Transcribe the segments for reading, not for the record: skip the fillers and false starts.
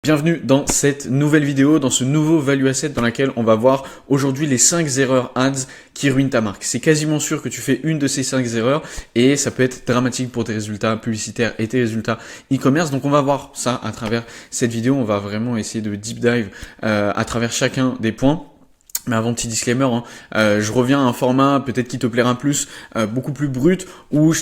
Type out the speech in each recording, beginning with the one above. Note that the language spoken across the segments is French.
Bienvenue dans cette nouvelle vidéo, dans ce nouveau Value Asset dans laquelle on va voir aujourd'hui les 5 erreurs ads qui ruinent ta marque. C'est quasiment sûr que tu fais une de ces 5 erreurs et ça peut être dramatique pour tes résultats publicitaires et tes résultats e-commerce. Donc on va voir ça à travers cette vidéo. On va vraiment essayer de deep dive à travers chacun des points. Mais avant, petit disclaimer, je reviens à un format peut-être qui te plaira plus, beaucoup plus brut, où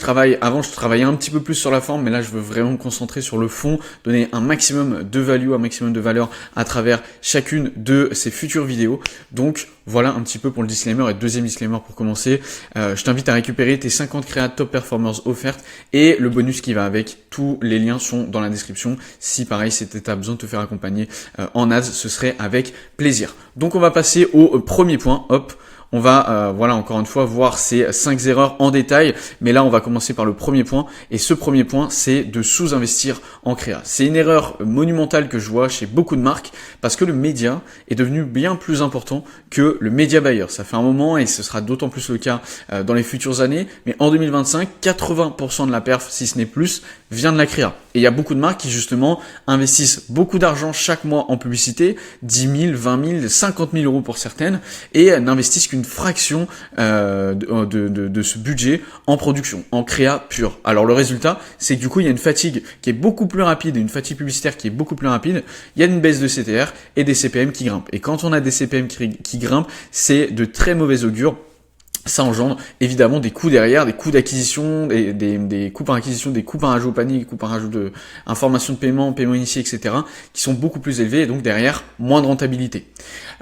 avant je travaillais un petit peu plus sur la forme, mais là je veux vraiment me concentrer sur le fond, donner un maximum de value, un maximum de valeur à travers chacune de ces futures vidéos. Donc voilà un petit peu pour le disclaimer. Et deuxième disclaimer pour commencer, je t'invite à récupérer tes 50 créas top performers offertes et le bonus qui va avec. Tous les liens sont dans la description. Si pareil, tu as besoin de te faire accompagner en ads, ce serait avec plaisir. Donc on va passer au premier point. Hop. On va, voilà, encore une fois, voir ces 5 erreurs en détail. Mais là, on va commencer par le premier point. Et ce premier point, c'est de sous-investir en créa. C'est une erreur monumentale que je vois chez beaucoup de marques parce que le média est devenu bien plus important que le média buyer. Ça fait un moment et ce sera d'autant plus le cas dans les futures années. Mais en 2025, 80% de la perf, si ce n'est plus, vient de la créa. Et il y a beaucoup de marques qui, justement, investissent beaucoup d'argent chaque mois en publicité, 10 000, 20 000, 50 000 euros pour certaines, et n'investissent qu'une fraction de ce budget en production, en créa pure. Alors le résultat, c'est que du coup, il y a une fatigue qui est beaucoup plus rapide, une fatigue publicitaire qui est beaucoup plus rapide, il y a une baisse de CTR et des CPM qui grimpent. Et quand on a des CPM qui grimpent, c'est de très mauvais augure. Ça engendre évidemment des coûts derrière, des coûts d'acquisition, des coûts par acquisition, des coûts par ajout au panier, des coûts par ajout de informations de paiement initié, etc. qui sont beaucoup plus élevés et donc derrière moins de rentabilité.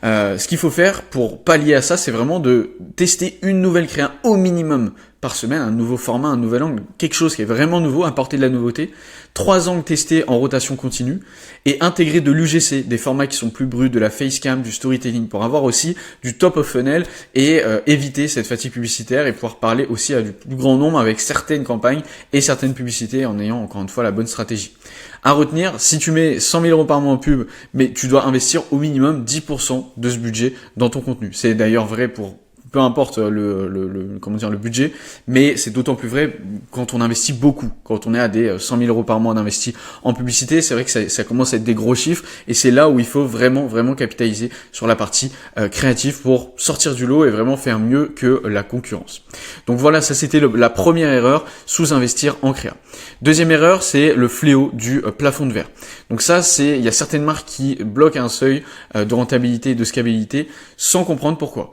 Ce qu'il faut faire pour pallier à ça, c'est vraiment de tester une nouvelle créa au minimum par semaine, un nouveau format, un nouvel angle, quelque chose qui est vraiment nouveau, apporter de la nouveauté, 3 angles testés en rotation continue et intégrer de l'UGC, des formats qui sont plus bruts, de la facecam, du storytelling pour avoir aussi du top of funnel et éviter cette fatigue publicitaire et pouvoir parler aussi à du plus grand nombre avec certaines campagnes et certaines publicités en ayant encore une fois la bonne stratégie. À retenir, si tu mets 100 000 euros par mois en pub, mais tu dois investir au minimum 10% de ce budget dans ton contenu. C'est d'ailleurs vrai pour peu importe le budget, mais c'est d'autant plus vrai quand on investit beaucoup, quand on est à des 100 000 euros par mois d'investi en publicité, c'est vrai que ça commence à être des gros chiffres et c'est là où il faut vraiment capitaliser sur la partie créative pour sortir du lot et vraiment faire mieux que la concurrence. Donc voilà, ça c'était la première erreur, sous-investir en créa. Deuxième erreur, c'est le fléau du plafond de verre. Donc ça, il y a certaines marques qui bloquent un seuil de rentabilité et de scalabilité sans comprendre pourquoi.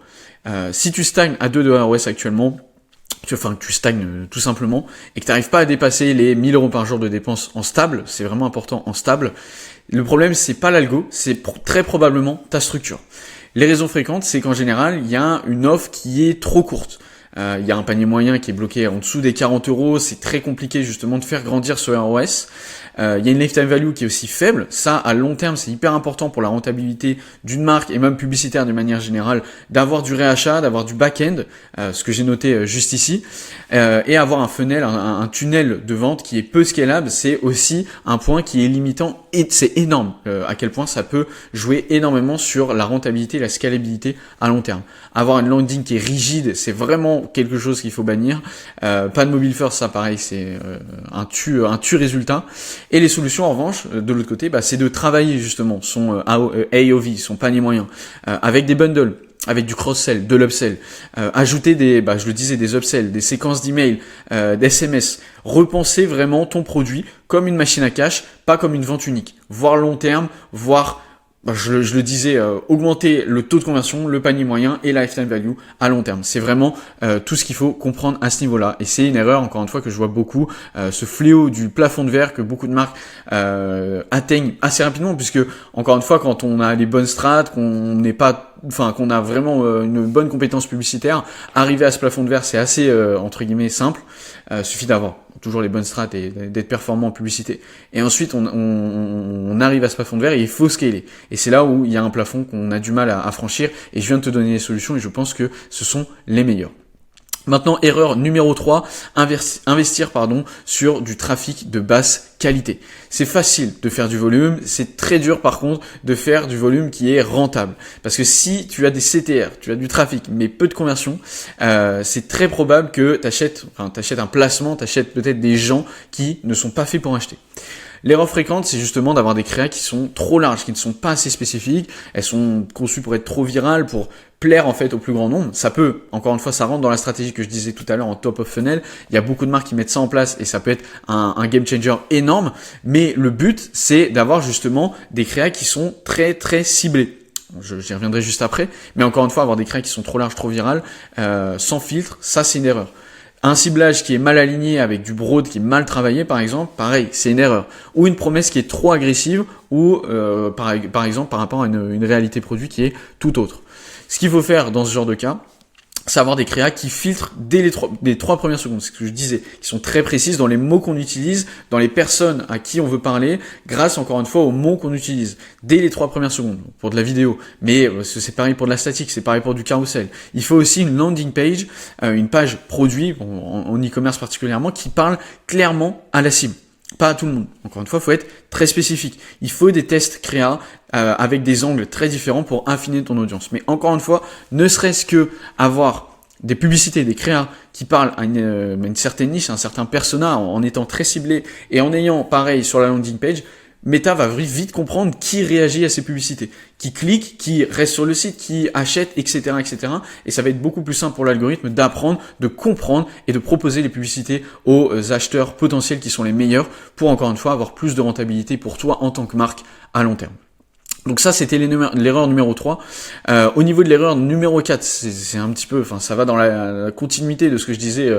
Si tu stagnes à 2 de ROS actuellement, que tu stagnes tout simplement, et que tu n'arrives pas à dépasser les 1000 euros par jour de dépenses en stable, c'est vraiment important en stable, le problème c'est pas l'algo, c'est très probablement ta structure. Les raisons fréquentes, c'est qu'en général, il y a une offre qui est trop courte. Il y a un panier moyen qui est bloqué en dessous des 40 euros, c'est très compliqué justement de faire grandir ce ROS. Il y a une lifetime value qui est aussi faible. Ça, à long terme, c'est hyper important pour la rentabilité d'une marque et même publicitaire de manière générale, d'avoir du réachat, d'avoir du back-end, ce que j'ai noté juste ici, et avoir un funnel, un tunnel de vente qui est peu scalable. C'est aussi un point qui est limitant et c'est énorme à quel point ça peut jouer énormément sur la rentabilité et la scalabilité à long terme. Avoir une landing qui est rigide, c'est vraiment quelque chose qu'il faut bannir. Pas de mobile first, ça pareil, c'est un tue résultat. Et les solutions en revanche, de l'autre côté, c'est de travailler justement son AOV, son panier moyen, avec des bundles, avec du cross-sell, de l'upsell, ajouter des upsells, des séquences d'emails, d'SMS, repenser vraiment ton produit comme une machine à cash, pas comme une vente unique, voire long terme, voire je le disais, augmenter le taux de conversion, le panier moyen et la lifetime value à long terme. C'est vraiment tout ce qu'il faut comprendre à ce niveau-là. Et c'est une erreur, encore une fois, que je vois beaucoup, ce fléau du plafond de verre que beaucoup de marques atteignent assez rapidement, puisque, encore une fois, quand on a les bonnes strates, qu'on a vraiment une bonne compétence publicitaire, arriver à ce plafond de verre, c'est assez, entre guillemets, simple. Suffit d'avoir toujours les bonnes strates et d'être performant en publicité. Et ensuite, on arrive à ce plafond de verre et il faut scaler. Et c'est là où il y a un plafond qu'on a du mal à franchir. Et je viens de te donner les solutions et je pense que ce sont les meilleures. Maintenant, erreur numéro 3, investir sur du trafic de basse qualité. C'est facile de faire du volume, c'est très dur par contre de faire du volume qui est rentable. Parce que si tu as des CTR, tu as du trafic, mais peu de conversion, c'est très probable que t'achètes un placement, t'achètes peut-être des gens qui ne sont pas faits pour acheter. L'erreur fréquente, c'est justement d'avoir des créas qui sont trop larges, qui ne sont pas assez spécifiques, elles sont conçues pour être trop virales, pour plaire en fait au plus grand nombre. Ça peut, encore une fois, ça rentre dans la stratégie que je disais tout à l'heure en top of funnel. Il y a beaucoup de marques qui mettent ça en place et ça peut être un game changer énorme. Mais le but, c'est d'avoir justement des créas qui sont très très ciblés. J'y reviendrai juste après. Mais encore une fois, avoir des créas qui sont trop larges, trop virales, sans filtre, ça c'est une erreur. Un ciblage qui est mal aligné avec du broad qui est mal travaillé, par exemple, pareil, c'est une erreur. Ou une promesse qui est trop agressive, ou par exemple par rapport à une réalité produit qui est tout autre. Ce qu'il faut faire dans ce genre de cas, c'est avoir des créas qui filtrent dès les trois premières secondes. C'est ce que je disais, qui sont très précises dans les mots qu'on utilise, dans les personnes à qui on veut parler, grâce encore une fois aux mots qu'on utilise dès les 3 premières secondes pour de la vidéo. Mais c'est pareil pour de la statique, c'est pareil pour du carousel. Il faut aussi une landing page, une page produit en e-commerce particulièrement, qui parle clairement à la cible. Pas à tout le monde. Encore une fois, il faut être très spécifique. Il faut des tests créa avec des angles très différents pour affiner ton audience. Mais encore une fois, ne serait-ce que avoir des publicités, des créas qui parlent à une certaine niche, à un certain persona, en étant très ciblé et en ayant, pareil, sur la landing page, Meta va vite comprendre qui réagit à ces publicités, qui clique, qui reste sur le site, qui achète, etc., etc. Et ça va être beaucoup plus simple pour l'algorithme d'apprendre, de comprendre et de proposer les publicités aux acheteurs potentiels qui sont les meilleurs pour, encore une fois, avoir plus de rentabilité pour toi en tant que marque à long terme. Donc ça, c'était l'erreur numéro 3. Au niveau de l'erreur numéro 4, c'est un petit peu, enfin, ça va dans la continuité de ce que je disais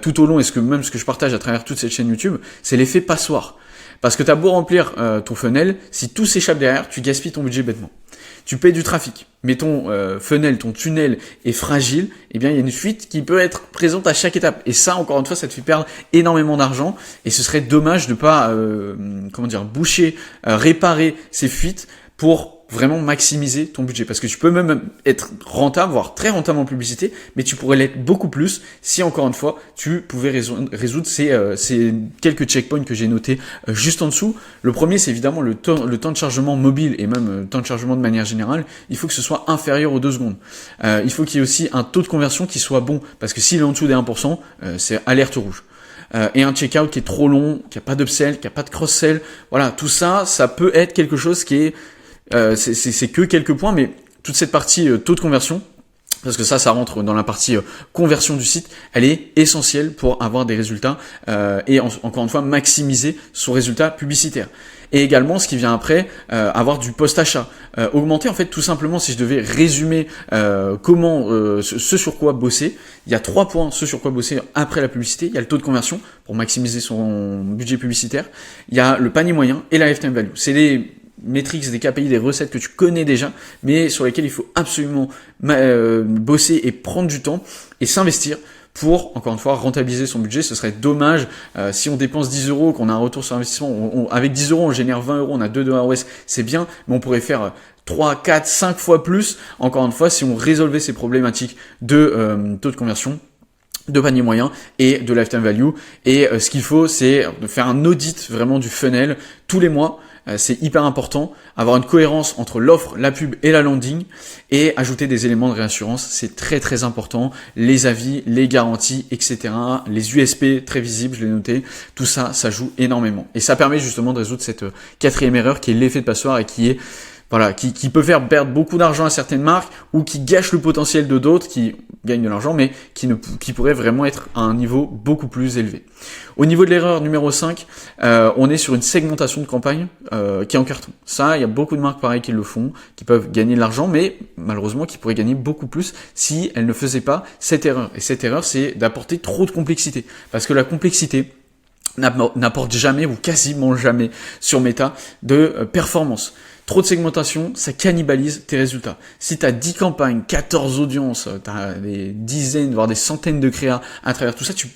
tout au long et ce que je partage à travers toute cette chaîne YouTube, c'est l'effet passoire. Parce que tu as beau remplir ton funnel, si tout s'échappe derrière, tu gaspilles ton budget bêtement. Tu payes du trafic, mais ton funnel, ton tunnel est fragile, eh bien il y a une fuite qui peut être présente à chaque étape. Et ça, encore une fois, ça te fait perdre énormément d'argent. Et ce serait dommage de pas, boucher, réparer ces fuites pour vraiment maximiser ton budget. Parce que tu peux même être rentable, voire très rentable en publicité, mais tu pourrais l'être beaucoup plus si, encore une fois, tu pouvais résoudre ces quelques checkpoints que j'ai notés juste en dessous. Le premier, c'est évidemment le temps de chargement mobile et même le temps de chargement de manière générale. Il faut que ce soit inférieur aux 2 secondes. Il faut qu'il y ait aussi un taux de conversion qui soit bon, parce que s'il est en dessous des 1%, c'est alerte rouge. Et un checkout qui est trop long, qui a pas d'upsell, qui a pas de cross-sell. Voilà, tout ça, ça peut être quelque chose qui est c'est que quelques points, mais toute cette partie taux de conversion, parce que ça rentre dans la partie conversion du site, elle est essentielle pour avoir des résultats et encore une fois maximiser son résultat publicitaire. Et également, ce qui vient après, avoir du post-achat. Augmenter, en fait, tout simplement, si je devais résumer comment, ce sur quoi bosser, il y a 3 points, ce sur quoi bosser après la publicité. Il y a le taux de conversion pour maximiser son budget publicitaire. Il y a le panier moyen et la lifetime value. C'est des métriques, des KPI, des recettes que tu connais déjà, mais sur lesquelles il faut absolument bosser et prendre du temps et s'investir pour, encore une fois, rentabiliser son budget. Ce serait dommage si on dépense 10 euros, qu'on a un retour sur investissement. Avec 10 euros, on génère 20 euros, on a 2 ROS, c'est bien, mais on pourrait faire 3, 4, 5 fois plus, encore une fois, si on résolvait ces problématiques de taux de conversion, de panier moyen et de lifetime value. Et ce qu'il faut, c'est de faire un audit vraiment du funnel tous les mois. C'est hyper important, avoir une cohérence entre l'offre, la pub et la landing et ajouter des éléments de réassurance, c'est très très important, les avis, les garanties, etc. Les USP très visibles, je l'ai noté, tout ça, ça joue énormément. Et ça permet justement de résoudre cette 4e erreur qui est l'effet de passoire et qui est qui peut faire perdre beaucoup d'argent à certaines marques ou qui gâche le potentiel de d'autres qui gagnent de l'argent mais qui pourraient vraiment être à un niveau beaucoup plus élevé. Au niveau de l'erreur numéro 5, on est sur une segmentation de campagne qui est en carton. Ça, il y a beaucoup de marques pareilles qui le font, qui peuvent gagner de l'argent mais malheureusement qui pourraient gagner beaucoup plus si elles ne faisaient pas cette erreur. Et cette erreur, c'est d'apporter trop de complexité. Parce que la complexité n'apporte jamais ou quasiment jamais sur Meta de performance. Trop de segmentation, ça cannibalise tes résultats. Si tu as 10 campagnes, 14 audiences, tu as des dizaines, voire des centaines de créas à travers tout ça, tu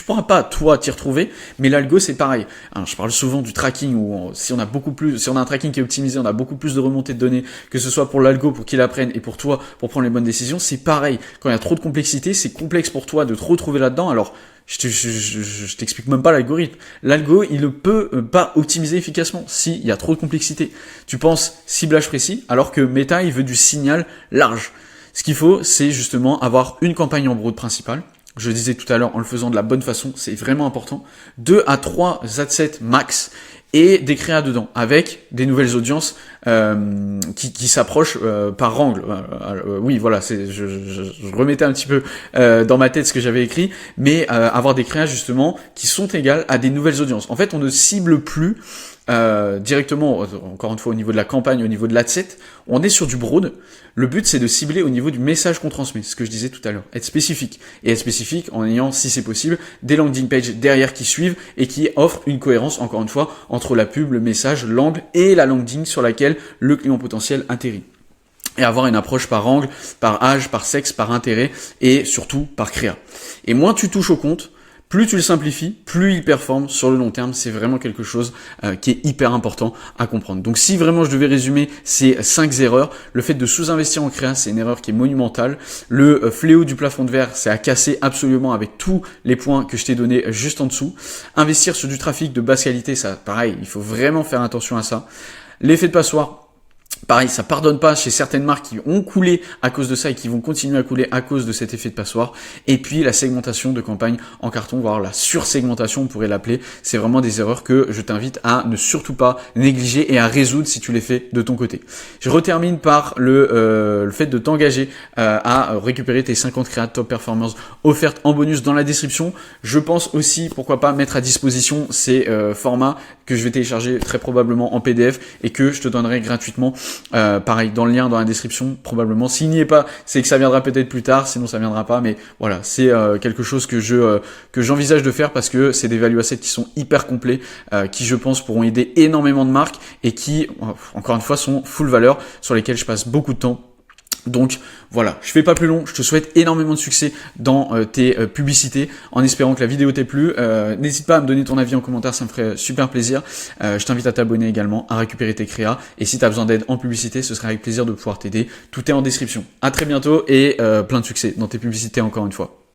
pourras pas, toi, t'y retrouver, mais l'algo, c'est pareil. Alors, je parle souvent du tracking où si on a un tracking qui est optimisé, on a beaucoup plus de remontées de données, que ce soit pour l'algo, pour qu'il apprenne, et pour toi, pour prendre les bonnes décisions, c'est pareil. Quand il y a trop de complexité, c'est complexe pour toi de te retrouver là-dedans, alors je t'explique même pas l'algorithme. L'algo, il ne peut pas optimiser efficacement s'il y a trop de complexité. Tu penses ciblage précis, alors que Meta, il veut du signal large. Ce qu'il faut, c'est justement avoir une campagne en broad principale. Je le disais tout à l'heure, en le faisant de la bonne façon, c'est vraiment important. 2 à 3 adsets max. et des créas dedans, avec des nouvelles audiences qui s'approchent par angle. Oui, voilà, je remettais un petit peu dans ma tête ce que j'avais écrit, mais avoir des créas justement qui sont égales à des nouvelles audiences. En fait, on ne cible plus directement, encore une fois au niveau de la campagne, au niveau de l'adset, on est sur du broad. Le but c'est de cibler au niveau du message qu'on transmet, ce que je disais tout à l'heure, être spécifique. Et être spécifique en ayant, si c'est possible, des landing pages derrière qui suivent et qui offrent une cohérence, encore une fois, entre la pub, le message, l'angle et la landing sur laquelle le client potentiel atterrit. Et avoir une approche par angle, par âge, par sexe, par intérêt et surtout par créa. Et moins tu touches au compte, plus tu le simplifies, plus il performe sur le long terme. C'est vraiment quelque chose qui est hyper important à comprendre. Donc si vraiment je devais résumer ces 5 erreurs, le fait de sous-investir en créa, c'est une erreur qui est monumentale. Le fléau du plafond de verre, c'est à casser absolument avec tous les points que je t'ai donnés juste en dessous. Investir sur du trafic de basse qualité, ça pareil, il faut vraiment faire attention à ça. L'effet de passoire, pareil, ça pardonne pas chez certaines marques qui ont coulé à cause de ça et qui vont continuer à couler à cause de cet effet de passoire. Et puis la segmentation de campagne en carton, voire la sursegmentation, on pourrait l'appeler. C'est vraiment des erreurs que je t'invite à ne surtout pas négliger et à résoudre si tu les fais de ton côté. Je retermine par le fait de t'engager à récupérer tes 50 créas top performance offertes en bonus dans la description. Je pense aussi, pourquoi pas, mettre à disposition ces formats que je vais télécharger très probablement en PDF et que je te donnerai gratuitement. Pareil, dans le lien dans la description, probablement. S'il n'y est pas, c'est que ça viendra peut-être plus tard, sinon ça viendra pas. Mais voilà, c'est quelque chose que j'envisage de faire parce que c'est des value assets qui sont hyper complets, qui je pense pourront aider énormément de marques et qui, encore une fois, sont full valeur, sur lesquels je passe beaucoup de temps. Donc voilà, je fais pas plus long, je te souhaite énormément de succès dans tes publicités, en espérant que la vidéo t'ait plu. N'hésite pas à me donner ton avis en commentaire, ça me ferait super plaisir. Je t'invite à t'abonner également, à récupérer tes créas, et si tu as besoin d'aide en publicité, ce sera avec plaisir de pouvoir t'aider. Tout est en description. À très bientôt et plein de succès dans tes publicités encore une fois.